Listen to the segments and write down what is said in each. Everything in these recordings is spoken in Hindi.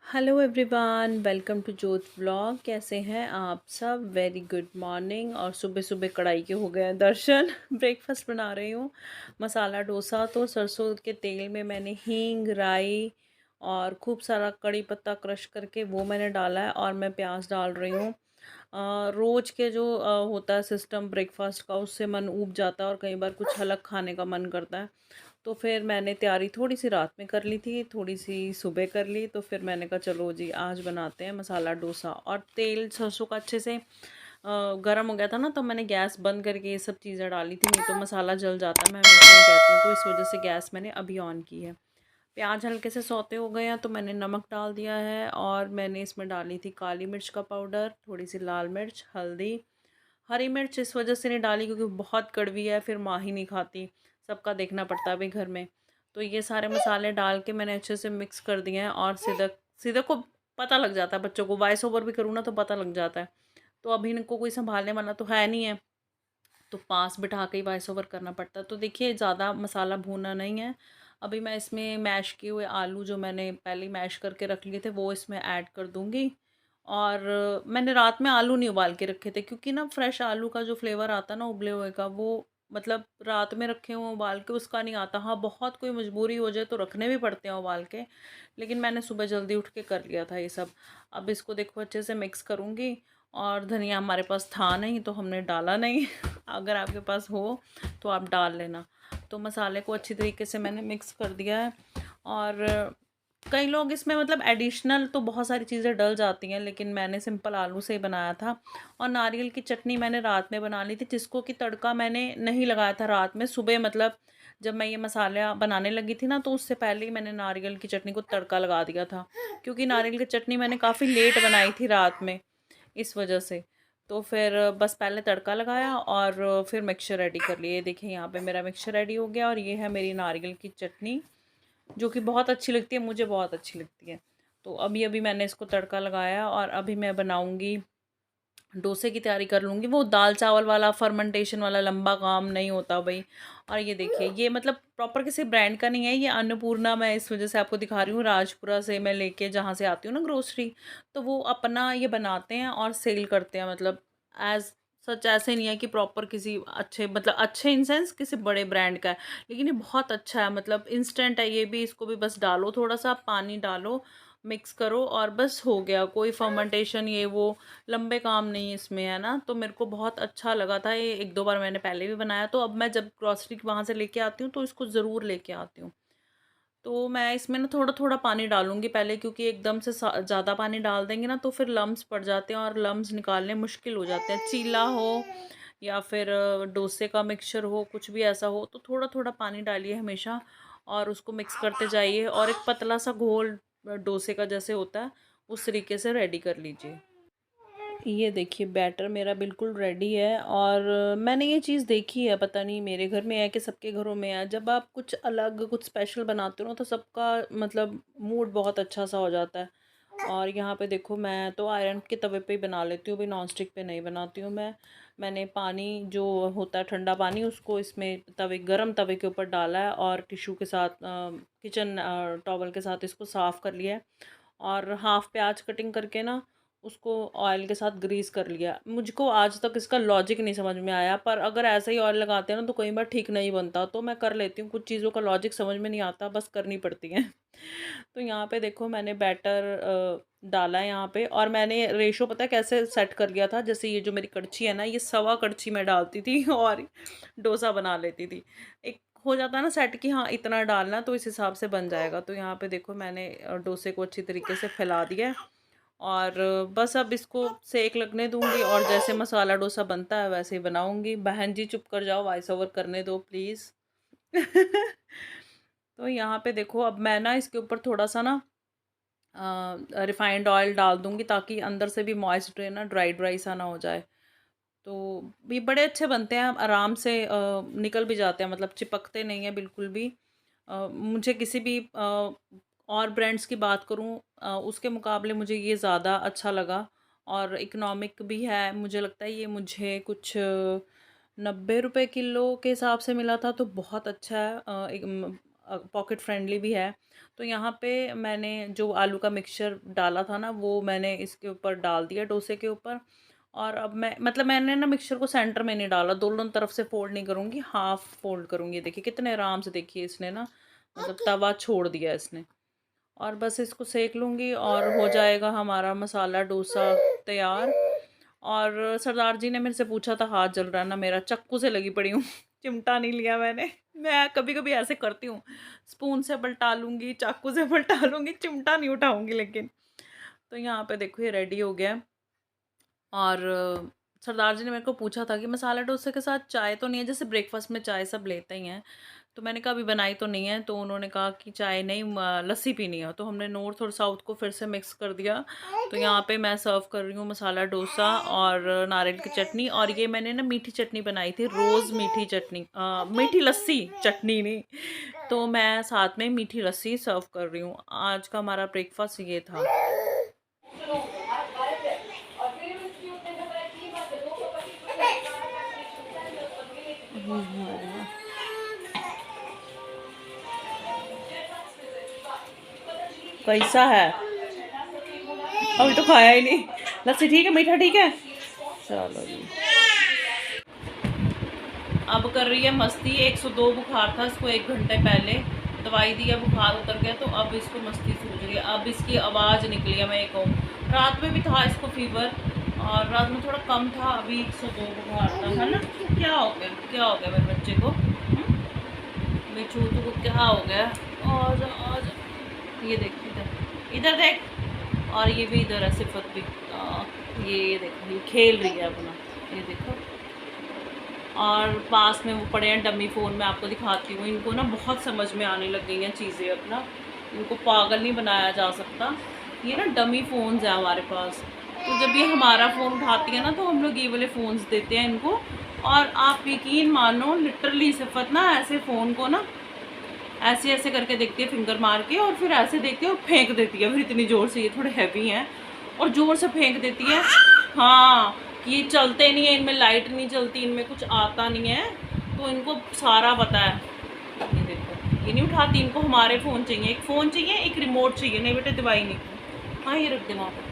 हेलो एवरीवन, वेलकम टू जोत व्लॉग। कैसे हैं आप सब? Very good morning. और सुबह सुबह कढ़ाई के हो गए हैं दर्शन। ब्रेकफास्ट बना रही हूँ। मसाला डोसा। तो सरसों के तेल में मैंने हींग, राई और खूब सारा कड़ी पत्ता क्रश करके वो मैंने डाला है, और मैं प्याज डाल रही हूँ। रोज़ के जो होता है सिस्टम ब्रेकफास्ट का, उससे मन ऊब जाता है और कई बार कुछ अलग खाने का मन करता है। तो फिर मैंने तैयारी थोड़ी सी रात में कर ली थी, थोड़ी सी सुबह कर ली। तो फिर मैंने कहा चलो जी आज बनाते हैं मसाला डोसा। और तेल सरसों का अच्छे से गर्म हो गया था ना, तो मैंने गैस बंद करके ये सब चीज़ें डाली थी, नहीं तो मसाला जल जाता है, मैं हमेशा ही कहती हूँ। तो इस वजह से गैस मैंने अभी ऑन की है। प्याज हल्के से सौते हो गए हैं तो मैंने नमक डाल दिया है, और मैंने इसमें डाली थी काली मिर्च का पाउडर, थोड़ी सी लाल मिर्च, हल्दी। हरी मिर्च इस वजह से नहीं डाली क्योंकि बहुत कड़वी है, फिर माँ ही नहीं खाती, सबका देखना पड़ता है भाई घर में। तो ये सारे मसाले डाल के मैंने अच्छे से मिक्स कर दिए हैं। और सीधा सीधा को पता लग जाता है, बच्चों को वॉइस ओवर भी करूँ ना तो पता लग जाता है। तो अभी इनको कोई संभालने वाला तो है नहीं है, तो पास बिठा के ही वॉइस ओवर करना पड़ता है। तो देखिए ज़्यादा मसाला भूनना नहीं है। अभी मैं इसमें मैश किए हुए आलू जो मैंने पहले मैश करके रख लिए थे वो इसमें ऐड कर दूँगी। और मैंने रात में आलू नहीं उबाल के रखे थे, क्योंकि ना फ्रेश आलू का जो फ्लेवर आता है ना उबले हुए का, वो मतलब रात में रखे हुए उबाल के उसका नहीं आता। हाँ, बहुत कोई मजबूरी हो जाए तो रखने भी पड़ते हैं उबाल के, लेकिन मैंने सुबह जल्दी उठ के कर लिया था ये सब। अब इसको देखो अच्छे से मिक्स करूँगी। और धनिया हमारे पास था नहीं तो हमने डाला नहीं। अगर आपके पास हो तो आप डाल लेना। तो मसाले को अच्छी तरीके से मैंने मिक्स कर दिया है। और कई लोग इसमें मतलब एडिशनल तो बहुत सारी चीज़ें डल जाती हैं, लेकिन मैंने सिंपल आलू से ही बनाया था। और नारियल की चटनी मैंने रात में बना ली थी, जिसको कि तड़का मैंने नहीं लगाया था रात में। सुबह मतलब जब मैं ये मसाला बनाने लगी थी ना, तो उससे पहले ही मैंने नारियल की चटनी को तड़का लगा दिया था, क्योंकि नारियल की चटनी मैंने काफ़ी लेट बनाई थी रात में, इस वजह से। तो फिर बस पहले तड़का लगाया और फिर मिक्सचर रेडी कर लिए। देखिए यहाँ पे मेरा मिक्सचर रेडी हो गया, और ये है मेरी नारियल की चटनी, जो कि बहुत अच्छी लगती है, मुझे बहुत अच्छी लगती है। तो अभी अभी मैंने इसको तड़का लगाया, और अभी मैं बनाऊंगी डोसे की तैयारी कर लूँगी। वो दाल चावल वाला फर्मेंटेशन वाला लंबा काम नहीं होता भाई। और ये देखिए, ये मतलब प्रॉपर किसी ब्रांड का नहीं है, ये अन्नपूर्णा, मैं इस वजह से आपको दिखा रही हूँ, राजपुरा से मैं लेके जहाँ से आती हूँ ना ग्रोसरी, तो वो अपना ये बनाते हैं और सेल करते हैं। मतलब एज सच ऐसे नहीं है कि प्रॉपर किसी अच्छे, मतलब अच्छे इन सेंस किसी बड़े ब्रांड का है, लेकिन ये बहुत अच्छा है। मतलब इंस्टेंट है ये भी, इसको भी बस डालो, थोड़ा सा पानी डालो, मिक्स करो और बस हो गया। कोई फर्मेंटेशन ये वो लंबे काम नहीं इसमें, है ना। तो मेरे को बहुत अच्छा लगा था ये, एक दो बार मैंने पहले भी बनाया। तो अब मैं जब ग्रॉसरी वहाँ से लेके आती हूँ तो इसको ज़रूर लेके आती हूँ। तो मैं इसमें ना थोड़ा थोड़ा पानी डालूंगी पहले, क्योंकि एकदम से ज़्यादा पानी डाल देंगे ना तो फिर लम्स पड़ जाते हैं, और लम्स निकालने मुश्किल हो जाते हैं। चीला हो या फिर डोसे का मिक्सचर हो, कुछ भी ऐसा हो, तो थोड़ा थोड़ा पानी डालिए हमेशा, और उसको मिक्स करते जाइए, और एक पतला सा घोल डोसे का जैसे होता है उस तरीके से रेडी कर लीजिए। ये देखिए बैटर मेरा बिल्कुल रेडी है। और मैंने ये चीज़ देखी है, पता नहीं मेरे घर में है कि सबके घरों में है, जब आप कुछ अलग कुछ स्पेशल बनाते हो ना तो सबका मतलब मूड बहुत अच्छा सा हो जाता है। और यहाँ पे देखो, मैं तो आयरन के तवे पे ही बना लेती हूँ, भी नॉन स्टिक पे नहीं बनाती हूँ मैं। मैंने पानी जो होता है ठंडा पानी, उसको इसमें तवे, गरम तवे के ऊपर डाला है, और टिश्यू के साथ किचन टॉवल के साथ इसको साफ़ कर लिया है। और हाफ़ प्याज कटिंग करके ना उसको ऑयल के साथ ग्रीस कर लिया। मुझको आज तक इसका लॉजिक नहीं समझ में आया, पर अगर ऐसे ही ऑयल लगाते हैं ना तो कई बार ठीक नहीं बनता, तो मैं कर लेती हूँ। कुछ चीज़ों का लॉजिक समझ में नहीं आता, बस करनी पड़ती हैं। तो यहाँ पे देखो मैंने बैटर डाला है यहाँ पे, और मैंने रेशो पता है कैसे सेट कर लिया था। जैसे ये जो मेरी कड़छी है ना, ये सवा कड़छी मैं डालती थी और डोसा बना लेती थी। एक हो जाता है ना सेट कि हाँ इतना डालना, तो इस हिसाब से बन जाएगा। तो यहाँ पे देखो मैंने डोसे को अच्छी तरीके से फैला दिया है, और बस अब इसको सेक लगने दूंगी, और जैसे मसाला डोसा बनता है वैसे ही बनाऊंगी। बहन जी चुप कर जाओ, वॉइस ओवर करने दो प्लीज़। तो यहाँ पे देखो, अब मैं ना इसके ऊपर थोड़ा सा ना रिफाइंड ऑयल डाल दूंगी, ताकि अंदर से भी मॉइस्ट रहे ना, ड्राई ड्राई सा ना हो जाए। तो ये बड़े अच्छे बनते हैं, आराम से निकल भी जाते हैं, मतलब चिपकते नहीं हैं बिल्कुल भी। मुझे किसी भी और ब्रांड्स की बात करूं, उसके मुकाबले मुझे ये ज़्यादा अच्छा लगा। और इकोनॉमिक भी है, मुझे लगता है ये मुझे कुछ 90 रुपए किलो के हिसाब से मिला था, तो बहुत अच्छा है। पॉकेट फ्रेंडली भी है। तो यहाँ पे मैंने जो आलू का मिक्सचर डाला था ना, वो मैंने इसके ऊपर डाल दिया डोसे के ऊपर। और अब मैंने ना मिक्सचर को सेंटर में नहीं डाला, दोनों तरफ से फोल्ड नहीं करूँगी, हाफ फोल्ड करूँगी। देखिए कितने आराम से, देखिए इसने ना मतलब तवा छोड़ दिया इसने। और बस इसको सेक लूँगी और हो जाएगा हमारा मसाला डोसा तैयार। और सरदार जी ने मेरे से पूछा था, हाथ जल रहा है ना मेरा, चाकू से लगी पड़ी हूँ चिमटा नहीं लिया मैंने। मैं कभी कभी ऐसे करती हूँ, स्पून से पलटा लूँगी, चाकू से पलटा लूँगी, चिमटा नहीं उठाऊँगी लेकिन। तो यहाँ पे देखो ये रेडी हो गया है। और सरदार जी ने मेरे को पूछा था कि मसाला डोसे के साथ चाय तो नहीं है, जैसे ब्रेकफास्ट में चाय सब लेते ही हैं। तो मैंने कहा अभी बनाई तो नहीं है, तो उन्होंने कहा कि चाय नहीं, लस्सी पीनी है। तो हमने नॉर्थ और साउथ को फिर से मिक्स कर दिया। तो यहाँ पे मैं सर्व कर रही हूँ मसाला डोसा और नारियल की चटनी। और ये मैंने ना मीठी चटनी बनाई थी, रोज़ मीठी चटनी, मीठी लस्सी, चटनी नहीं। तो मैं साथ में मीठी लस्सी सर्व कर रही हूँ। आज का हमारा ब्रेकफास्ट ये था। कैसा है? अभी तो खाया ही नहीं। लस्सी ठीक है, मीठा ठीक है, चलो जी। अब कर रही है मस्ती। 102 बुखार था इसको 1 घंटे पहले, दवाई दिया, बुखार उतर गया, तो अब इसको मस्ती सूझ रही है। अब इसकी आवाज़ निकली है, मैं ये कहूँ। रात में भी था इसको फीवर, और रात में थोड़ा कम था, अभी 102 बुखार था, है ना। क्या हो गया, क्या हो गया मेरे बच्चे को, मेरे चूतू को क्या हो गया? आज आज ये देख, इधर देख। और ये भी इधर है, सिफत भी। ये देखो, ये खेल रही है अपना, ये देखो। और पास में वो पड़े हैं डमी फ़ोन, मैं आपको दिखाती हूँ। इनको ना बहुत समझ में आने लग गई हैं चीज़ें अपना, इनको पागल नहीं बनाया जा सकता। ये ना डमी फ़ोन्स हैं हमारे पास, तो जब ये हमारा फ़ोन उठाती है ना, तो हम लोग ये वाले फ़ोन्स देते हैं इनको। और आप यकीन मानो, लिटरली सिफत ना ऐसे फ़ोन को ना ऐसे ऐसे करके देखती है, फिंगर मार के, और फिर ऐसे देखती है और फेंक देती है। फिर इतनी ज़ोर से, ये थोड़े हैवी हैं, और ज़ोर से फेंक देती है। हाँ, ये चलते नहीं है, इनमें लाइट नहीं चलती, इनमें कुछ आता नहीं है, तो इनको सारा पता है। ये देखो, ये नहीं उठाती, इनको हमारे फ़ोन चाहिए, एक फ़ोन चाहिए, एक रिमोट चाहिए। नहीं बेटे, दवाई नहीं। हाँ, ये रख दे वहाँ पर।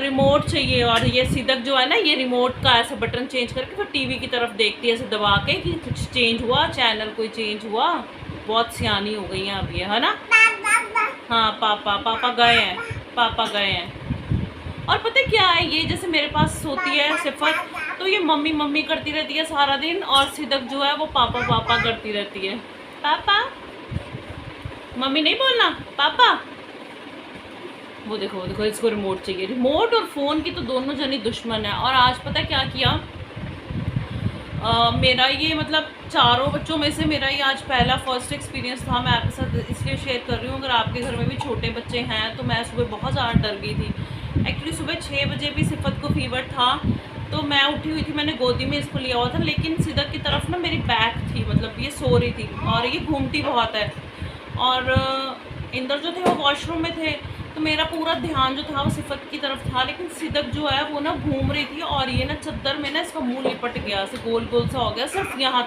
रिमोट चाहिए। और ये सिदक जो है ना, ये रिमोट का ऐसा बटन चेंज करके फिर टीवी की तरफ देखती है ऐसे दबा के कि कुछ चेंज हुआ, चैनल कोई चेंज हुआ। बहुत सियानी हो गई हैं अब ये, है ना। हाँ, पापा पापा गए हैं, पापा गए हैं। और पता है क्या है, ये जैसे मेरे पास सोती है सिफत, तो ये मम्मी मम्मी करती रहती है सारा दिन, और सिदक जो है वो पापा पापा करती रहती है। पापा, मम्मी नहीं बोलना, पापा। वो देखो, वो देखो, इसको रिमोट चाहिए। रिमोट और फ़ोन की तो दोनों जनी दुश्मन है। और आज पता क्या किया, मेरा ये मतलब चारों बच्चों में से मेरा ये आज पहला फर्स्ट एक्सपीरियंस था। मैं आपके साथ इसलिए शेयर कर रही हूँ, अगर आपके घर में भी छोटे बच्चे हैं तो। मैं सुबह बहुत ज़्यादा डर गई थी। एक्चुअली सुबह 6 बजे भी सिफत को फीवर था, तो मैं उठी हुई थी, मैंने गोदी में इसको लिया हुआ था, लेकिन सिदक की तरफ ना मेरी बैक थी, मतलब ये सो रही थी, और ये घूमती बहुत है। और इंदर जो थे वो वॉशरूम में थे, तो मेरा पूरा ध्यान जो था वो सिफत की तरफ था, लेकिन सिदक जो है वो ना घूम रही थी, और ये ना चद्दर में ना इसका मुंह लिपट गया, ऐसे गोल गोल सा हो गया, सिर्फ यहाँ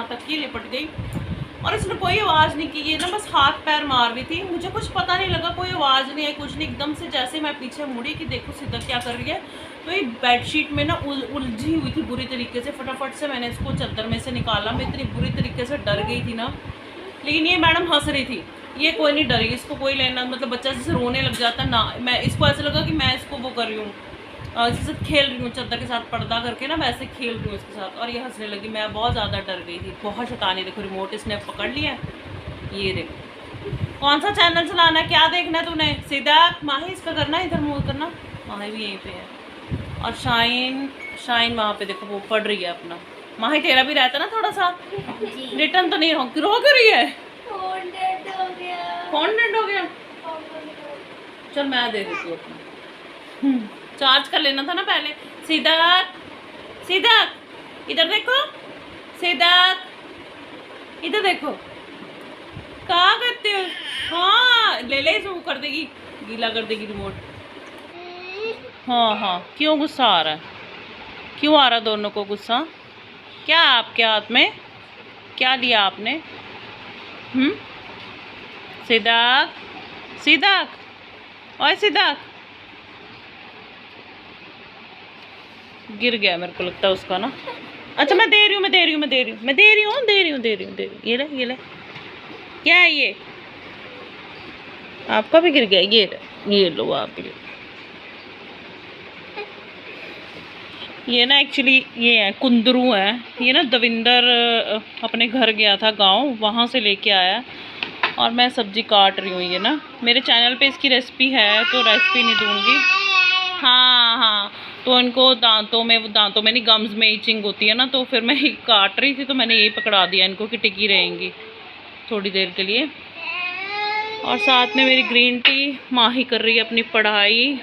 तक ये लिपट गई। और इसने कोई आवाज़ नहीं की, ये ना बस हाथ पैर मार रही थी। मुझे कुछ पता नहीं लगा, कोई आवाज़ नहीं आई, कुछ नहीं। एकदम से जैसे मैं पीछे मुड़ी कि देखो सिदक क्या कर रही है, तो ये बेडशीट में ना उलझी हुई थी बुरी तरीके से। फटाफट से मैंने इसको चद्दर में से निकाला। मैं इतनी बुरी तरीके से डर गई थी ना, लेकिन ये मैडम हंस रही थी। ये कोई नहीं डरी, इसको कोई लेना, मतलब बच्चा जैसे रोने लग जाता ना, मैं इसको ऐसा लगा कि मैं इसको वो कर रही हूँ, इसके साथ खेल रही हूँ, चद्दर के साथ पर्दा करके ना वैसे खेल रही हूँ इसके साथ। और ये हंसने लगी। मैं बहुत ज़्यादा डर गई थी, बहुत शैतानी। देखो रिमोट इसने पकड़ लिया। ये देखो, कौन सा चैनल चलाना है, क्या देखना है तूने? सीधा माही इसका करना, इधर मूव करना। माही भी यहीं पे है, और शाइन वहाँ पे देखो वो पढ़ रही है अपना। माही तेरा भी रहता ना थोड़ा सा, रिटर्न तो नहीं रो कर रही है। फोन डेड हो गया। चल मैं दे देती हूँ अपना, चार्ज कर लेना था ना पहले। सिदक, सिदक इधर देखो, सिदक इधर देखो, क्या करते हो? हाँ, ले जूम कर देगी, गीला कर देगी रिमोट। हाँ, क्यों गुस्सा आ रहा है? क्यों आ रहा दोनों को गुस्सा? क्या आपके हाथ में, क्या लिया आपने? सिद्धार्थ, सिद्धार्थ, ओए सिद्धार्थ, गिर गया मेरे को लगता है उसका ना। अच्छा मैं दे रही हूँ, ये ले। क्या है ये? आपका भी गिर गया, ये लो आप ये ना एक्चुअली ये है कुंदरू है। ये ना दविंदर अपने घर गया था गांव, वहाँ से लेके आया और मैं सब्जी काट रही हूँ। ये ना मेरे चैनल पे इसकी रेसिपी है तो रेसिपी नहीं दूंगी। हाँ, तो इनको दांतों में नहीं, गम्स में इचिंग होती है ना, तो फिर मैं काट रही थी तो मैंने यही पकड़ा दिया इनको कि टिकी रहेंगी थोड़ी देर के लिए। और साथ में मेरी ग्रीन टी, माही कर रही है अपनी पढ़ाई।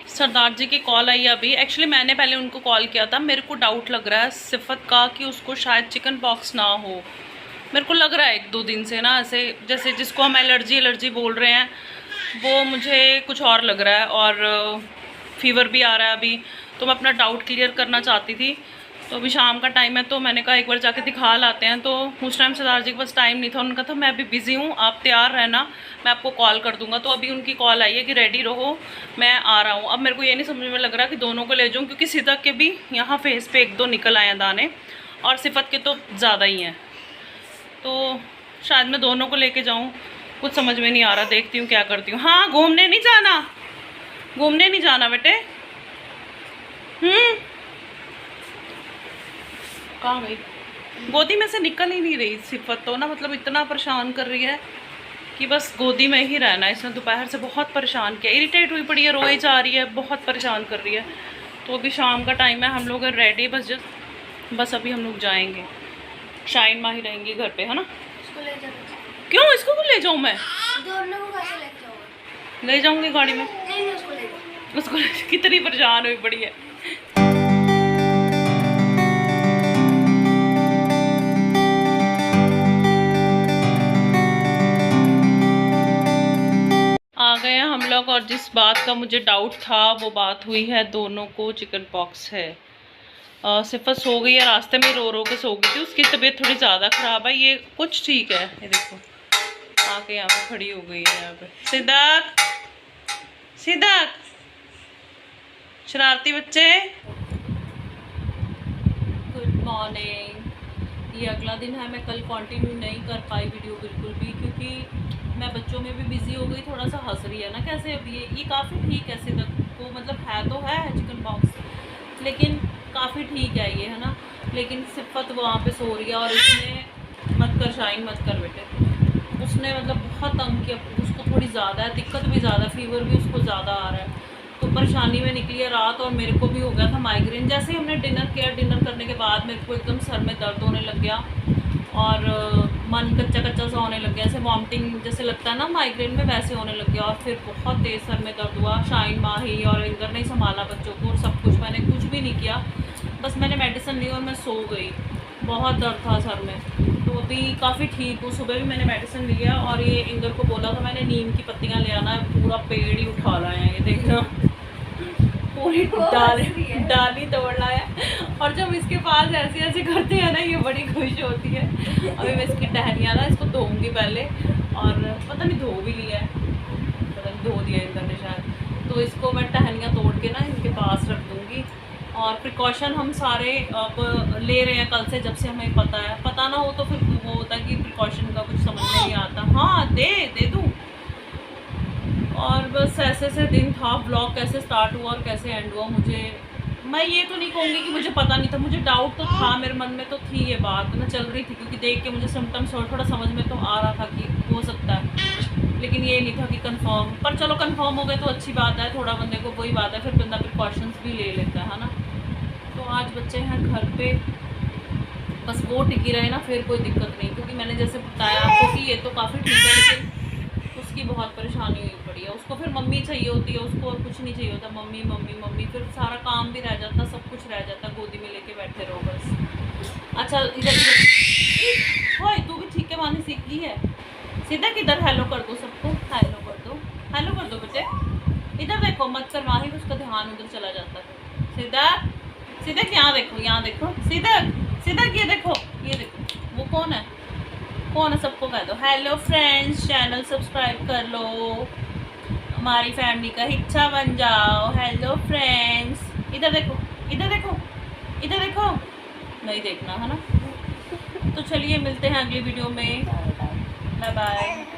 सरदार जी की कॉल आई अभी। एक्चुअली मैंने पहले उनको कॉल किया था। मेरे को डाउट लग रहा है सिफत का कि उसको शायद चिकन पॉक्स ना हो। मेरे को लग रहा है 1-2 दिन से ना, ऐसे जैसे जिसको हम एलर्जी बोल रहे हैं, वो मुझे कुछ और लग रहा है। और फीवर भी आ रहा है अभी, तो मैं अपना डाउट क्लियर करना चाहती थी। तो अभी शाम का टाइम है तो मैंने कहा एक बार जाके दिखा लाते हैं। तो उस टाइम सरदार जी के पास टाइम नहीं था, उनका था मैं अभी बिज़ी हूँ, आप तैयार रहना, मैं आपको कॉल कर दूंगा। तो अभी उनकी कॉल आई है कि रेडी रहो, मैं आ रहा हूँ। अब मेरे को ये नहीं समझ में लग रहा कि दोनों को ले जाऊँ, क्योंकि सिदक के भी यहाँ फेस पे 1-2 निकल आए हैं दाने, और सिफत के तो ज़्यादा ही हैं। तो शायद मैं दोनों को लेके जाऊँ, कुछ समझ में नहीं आ रहा, देखती हूँ क्या करती हूँ। हाँ, घूमने नहीं जाना बेटे। कहाँ गई? गोदी में से निकल ही नहीं रही सिफत तो ना, मतलब इतना परेशान कर रही है कि बस गोदी में ही रहना है। इसने दोपहर से बहुत परेशान किया, इरिटेट हुई पड़ी है, रोए जा रही है, बहुत परेशान कर रही है। तो अभी शाम का टाइम है, हम लोग रेडी बस अभी हम लोग जाएंगे। शाइन माही रहेंगी घर पे, है ना? क्यों इसको को ले जाऊँ मैं? ले जाऊँगी गाड़ी में। उसको कितनी परेशान हुई पड़ी है। आ गए हैं हम लोग, और जिस बात का मुझे डाउट था वो बात हुई है, दोनों को चिकन पॉक्स है। सिफत सो गई है, रास्ते में रो के सो गई थी, उसकी तबीयत थोड़ी ज़्यादा ख़राब है। ये कुछ ठीक है, ये देखो आके यहाँ पे खड़ी हो गई है। यहाँ पे सिद्धार्थ, शरारती बच्चे, गुड मॉर्निंग। ये अगला दिन है, मैं कल कंटिन्यू नहीं कर पाई वीडियो बिल्कुल भी, क्योंकि मैं बच्चों में भी बिजी हो गई। थोड़ा सा हंस रही है ना कैसे। अब ये काफ़ी ठीक है सिद्धार्थ को, मतलब है तो है चिकन पॉक्स, लेकिन काफ़ी ठीक है ये, है ना। लेकिन सिफत वहाँ पे सो रही है, और इसने मत कर शाइन, मत कर बेटे, उसने मतलब बहुत तंग किया। उसको थोड़ी ज़्यादा है, दिक्कत भी ज़्यादा, फीवर भी उसको ज़्यादा आ रहा है, तो परेशानी में निकली है रात। और मेरे को भी हो गया था माइग्रेन। जैसे ही हमने डिनर किया, डिनर करने के बाद मेरे को एकदम सर में दर्द होने लग गया, और मन कच्चा सा होने लग गया, ऐसे वॉमिटिंग जैसे लगता है ना माइग्रेन में, वैसे होने लग गया। और फिर बहुत तेज़ सर में दर्द हुआ। शाइन माही और इंदर ने संभाला बच्चों को, और सब कुछ, मैंने कुछ भी नहीं किया, बस मैंने मेडिसिन ली और मैं सो गई। बहुत दर्द था सर में, तो अभी काफ़ी ठीक हूँ। सुबह भी मैंने मेडिसिन लिया, और ये इंदर को बोला था मैंने नीम की पत्तियाँ ले आना, पूरा पेड़ ही उठा लाए हैं, ये देखना, पूरी डाली तोड़ लाया। और जब इसके पास ऐसे करते हैं ना, ये बड़ी खुश होती है। अभी मैं इसकी टहनियाँ ना, इसको धोऊंगी पहले, और पता नहीं धो भी लिया है, पता नहीं धो दिया इंदर ने शायद। तो इसको मैं टहनियाँ तोड़ के ना इनके पास रख दूँगी। और प्रिकॉशन हम सारे अब ले रहे हैं कल से, जब से हमें पता है। पता ना हो तो फिर वो होता है कि प्रिकॉशन का कुछ समझ में नहीं आता। हाँ, दे दूँ। और बस ऐसे दिन था। ब्लॉग कैसे स्टार्ट हुआ और कैसे एंड हुआ, मैं ये तो नहीं कहूँगी कि मुझे पता नहीं था, मुझे डाउट तो था, मेरे मन में तो थी ये बात ना, चल रही थी, क्योंकि देख के मुझे सिम्टम्स थोड़ा समझ में तो आ रहा था कि हो सकता है, लेकिन ये नहीं था कि कंफर्म। पर चलो कंफर्म हो गए तो अच्छी बात है, थोड़ा बंदे को वही बात है, फिर बंदा प्रिकॉशंस भी ले लेता है ना। तो आज बच्चे हैं घर पे, बस वो टिकी रहे ना, फिर कोई दिक्कत नहीं। क्योंकि मैंने जैसे बताया आपको कि ये तो काफ़ी ठीक है, लेकिन उसकी बहुत परेशानी हुई पड़ी है। उसको फिर मम्मी चाहिए होती है, उसको और कुछ नहीं चाहिए होता, मम्मी मम्मी मम्मी। फिर सारा काम भी रह जाता, सब कुछ रह जाता, गोदी में लेके बैठे रहो बस। अच्छा इधर होए, तू भी ठीक है मानी सीख गई है। सीधा किधर हेलो कर दो सबको, हेलो कर दो बेटे। इधर देखो, मत कर माही, उसका ध्यान उधर चला जाता है। सीधा यहाँ देखो, सीधा ये देखो, वो कौन है? कौन है, सबको कह दो हेलो फ्रेंड्स, चैनल सब्सक्राइब कर लो, हमारी फैमिली का हिस्सा बन जाओ। हेलो फ्रेंड्स, इधर देखो, इधर देखो, इधर देखो, नहीं देखना है ना। तो चलिए मिलते हैं अगली वीडियो में, बाय बाय।